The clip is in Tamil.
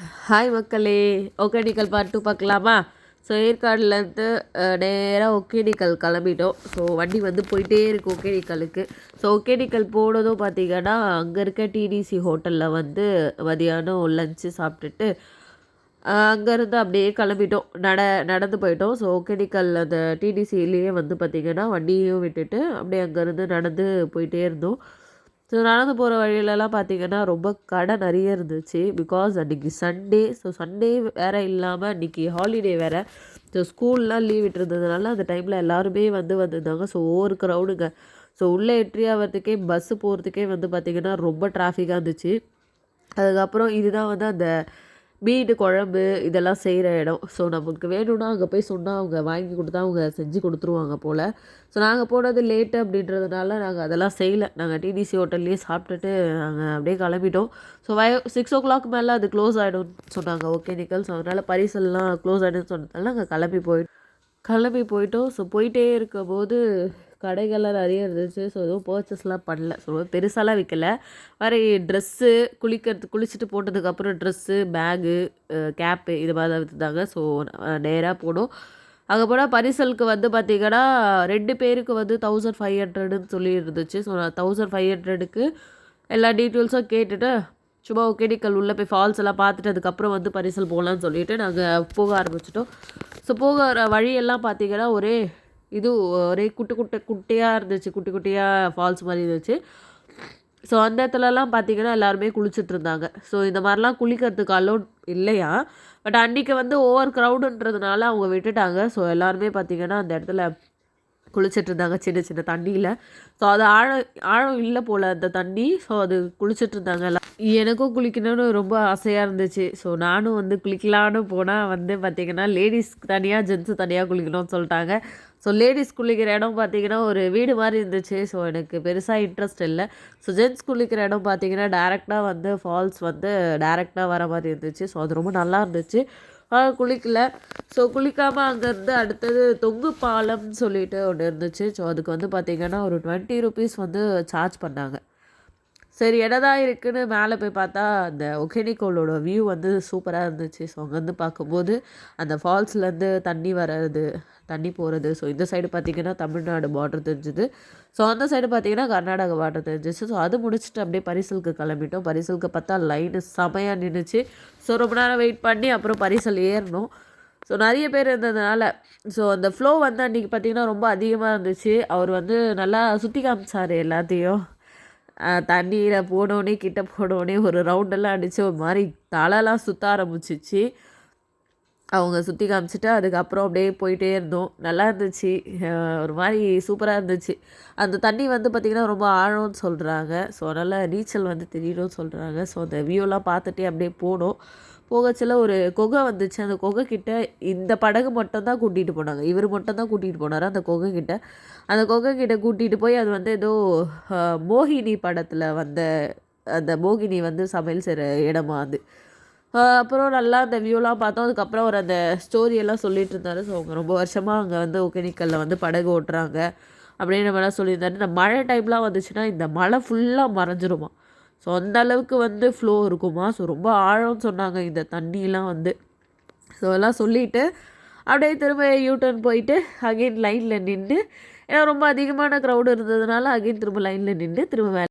ஹாய் மக்களே, ஒகேனக்கல் பார்ட் 2 பார்க்கலாமா? ஸோ ஏற்காடுலேருந்து நேராக ஒகேனக்கல் கிளம்பிட்டோம். ஸோ வண்டி வந்து போயிட்டே இருக்குது ஒகேனக்கலுக்கு. ஸோ ஒகேனக்கல் போனதும் பார்த்திங்கன்னா அங்கே இருக்க டிடிசி ஹோட்டலில் வந்து மதியானம் லஞ்சு சாப்பிட்டுட்டு அங்கேருந்து அப்படியே கிளம்பிட்டோம். நடந்து போயிட்டோம். ஸோ ஒகேனக்கல் அந்த டிடிசிலேயே வந்து பார்த்திங்கன்னா வண்டியும் விட்டுட்டு அப்படியே அங்கேருந்து நடந்து போயிட்டே இருந்தோம். ஸோ நடந்து போகிற வழியிலலாம் பார்த்திங்கன்னா ரொம்ப கடை நிறைய இருந்துச்சு. பிகாஸ் அன்றைக்கி சண்டே. ஸோ சண்டே வேறு இல்லாமல் அன்றைக்கி ஹாலிடே வேறு. ஸோ ஸ்கூல்லாம் லீவ் விட்டுருந்ததுனால அந்த டைமில் எல்லாருமே வந்திருந்தாங்க. ஸோ ஒவ்வொரு க்ரௌடுங்க. ஸோ உள்ளே என்ட்ரி ஆகிறதுக்கே பஸ்ஸு போகிறதுக்கே வந்து பார்த்திங்கன்னா ரொம்ப டிராஃபிக்காக இருந்துச்சு. அதுக்கப்புறம் இதுதான் வந்து அந்த மீன் குழம்பு இதெல்லாம் செய்கிற இடம். ஸோ நமக்கு வேணும்னா அங்கே போய் சொன்னால் அவங்க வாங்கி கொடுத்தா அவங்க செஞ்சு கொடுத்துருவாங்க போல். ஸோ நாங்கள் போனது லேட்டு அப்படின்றதுனால நாங்கள் அதெல்லாம் செய்யலை. நாங்கள் டிடிசி ஹோட்டல்லையே சாப்பிட்டுட்டு நாங்கள் அப்படியே கிளம்பிட்டோம். ஸோ 6 o'clock மேலே அது க்ளோஸ் ஆகிடும்னு சொன்னாங்க ஒகேனக்கல். ஸோ அதனால் பரிசல்லாம் க்ளோஸ் ஆகிடும்னு சொன்னதால நாங்கள் கிளம்பி போயிட்டோம். ஸோ போயிட்டே இருக்கும்போது கடைகள்லாம் நிறைய இருந்துச்சு. ஸோ எதுவும் பர்ச்சேஸ்லாம் பண்ணல. ஸோ பெருசாலாம் விற்கல. வேறு ட்ரெஸ்ஸு குளிச்சுட்டு போட்டதுக்கப்புறம் ட்ரெஸ்ஸு, பேகு, கேப்பு இது மாதிரி தான் விற்றுதாங்க. ஸோ நேராக போனோம். அங்கே போனால் பரிசலுக்கு வந்து பார்த்திங்கன்னா 2 பேருக்கு வந்து 1500ன்னு சொல்லி இருந்துச்சு. ஸோ நான் 1500க்கு எல்லா டீட்டெயில்ஸும் கேட்டுட்டு சும்மா ஒகேனக்கல் உள்ளே போய் ஃபால்ஸ் எல்லாம் பார்த்துட்டு அதுக்கப்புறம் வந்து பரிசல் போகலான்னு சொல்லிவிட்டு நாங்கள் போக ஆரம்பிச்சிட்டோம். ஸோ போகிற வழியெல்லாம் பார்த்திங்கன்னா ஒரே குட்டியாக இருந்துச்சு. குட்டியாக ஃபால்ஸ் மாதிரி இருந்துச்சு. ஸோ அந்த இடத்துலலாம் பார்த்திங்கன்னா எல்லாருமே குளிச்சுட்டு இருந்தாங்க. ஸோ இந்த மாதிரிலாம் குளிக்கிறதுக்கு அலோட் இல்லையா. பட் அன்றைக்கி வந்து ஓவர் க்ரௌடுன்றதுனால அவங்க விட்டுட்டாங்க. ஸோ எல்லாருமே பார்த்திங்கன்னா அந்த இடத்துல குளிச்சுட்டு இருந்தாங்க சின்ன தண்ணியில். ஸோ அது ஆழம் இல்லை போல் அந்த தண்ணி. ஸோ அது குளிச்சுட்டு இருந்தாங்க எல்லாம். எனக்கும் குளிக்கணும்னு ரொம்ப ஆசையாக இருந்துச்சு. ஸோ நானும் வந்து குளிக்கலான்னு போனால் வந்து பார்த்திங்கன்னா லேடிஸ்க்கு தனியாக ஜென்ஸு தனியாக குளிக்கணும்னு சொல்லிட்டாங்க. ஸோ லேடிஸ் குளிக்கிற இடம் பார்த்திங்கன்னா ஒரு வீடு மாதிரி இருந்துச்சு. ஸோ எனக்கு பெருசாக இன்ட்ரெஸ்ட் இல்லை. ஸோ ஜென்ஸ் குளிக்கிற இடம் பார்த்திங்கன்னா டேரெக்டாக வந்து ஃபால்ஸ் வந்து டேரெக்டாக வர மாதிரி இருந்துச்சு. ஸோ அது ரொம்ப நல்லா இருந்துச்சு. குளிக்கல. ஸோ குளிக்காமல் அங்கேருந்து அடுத்தது தொங்கு பாலம்னு சொல்லிட்டு ஒன்று இருந்துச்சு. ஸோ அதுக்கு வந்து பார்த்திங்கன்னா ஒரு 20 rupees வந்து சார்ஜ் பண்ணாங்க. சரி என்னதான் இருக்குதுன்னு மேலே போய் பார்த்தா அந்த ஒகேனக்கலோட வியூ வந்து சூப்பராக இருந்துச்சு. ஸோ அங்கேருந்து பார்க்கும்போது அந்த ஃபால்ஸ்லேருந்து தண்ணி போகிறது. ஸோ இந்த சைடு பார்த்திங்கன்னா தமிழ்நாடு பார்டர் தெரிஞ்சுது. ஸோ அந்த சைடு பார்த்திங்கன்னா கர்நாடகா பார்டர் தெரிஞ்சிச்சு. ஸோ அது முடிச்சுட்டு அப்படியே பரிசலுக்கு கிளம்பிட்டோம். பரிசலுக்கு பார்த்தா லைனு செமையாக நின்றுச்சு. ஸோ ரொம்ப நேரம் வெயிட் பண்ணி அப்புறம் பரிசல் ஏறணும். ஸோ நிறைய பேர் இருந்ததுனால ஸோ அந்த ஃப்ளோ வந்து அன்றைக்கி பார்த்திங்கன்னா ரொம்ப அதிகமாக இருந்துச்சு. அவர் வந்து நல்லா சுற்றி காமிச்சார் எல்லாத்தையும். தண்ணியில் போனோடனே கிட்ட போனோடனே ஒரு ரவுண்டெல்லாம் அடித்து ஒரு மாதிரி தலைலாம் சுற்ற ஆரம்பிச்சிச்சு. அவங்க சுற்றி காமிச்சிட்டு அதுக்கப்புறம் அப்படியே போயிட்டே இருந்தோம். நல்லா இருந்துச்சு. ஒரு மாதிரி சூப்பராக இருந்துச்சு. அந்த தண்ணி வந்து பார்த்திங்கன்னா ரொம்ப ஆழம்னு சொல்கிறாங்க. ஸோ அதனால் நீச்சல் வந்து தெரியணும்னு சொல்கிறாங்க. ஸோ அந்த வியூலாம் பார்த்துட்டே அப்படியே போகச்சில ஒரு குகை வந்துச்சு. அந்த குகை கிட்ட இந்த படகு மட்டும் தான் கூட்டிகிட்டு போனாங்க. இவர் மட்டும் தான் கூட்டிகிட்டு போனார் அந்த குகை கிட்ட. அந்த குகை கிட்ட கூட்டிகிட்டு போய் அது வந்து ஏதோ மோகினி படத்தில் வந்த அந்த மோகினி வந்து சமையல் செய்கிற இடமா அது. அப்புறம் நல்லா அந்த வியூலாம் பார்த்தோம். அதுக்கப்புறம் அவர் அந்த ஸ்டோரியெல்லாம் சொல்லிட்டு இருந்தார். ஸோ அவங்க ரொம்ப வருஷமாக அங்கே வந்து ஒகேனக்கலில் வந்து படகு ஓட்டுறாங்க அப்படின்ற மாதிரிலாம் சொல்லியிருந்தாரு. இந்த மழை டைம்லாம் வந்துச்சுன்னா இந்த மழை ஃபுல்லாக மறைஞ்சிருமா. ஸோ அந்த அளவுக்கு வந்து ஃப்ளோ இருக்குமா. ஸோ ரொம்ப ஆழம்னு சொன்னாங்க இந்த தண்ணியெலாம் வந்து. ஸோ எல்லாம் சொல்லிவிட்டு அப்படியே திரும்ப யூடர்ன் போயிட்டு அகெயின் லைனில் நின்று ஏன்னா ரொம்ப அதிகமான க்ரௌடு இருந்ததுனால அகெயின் திரும்ப லைனில் நின்று திரும்ப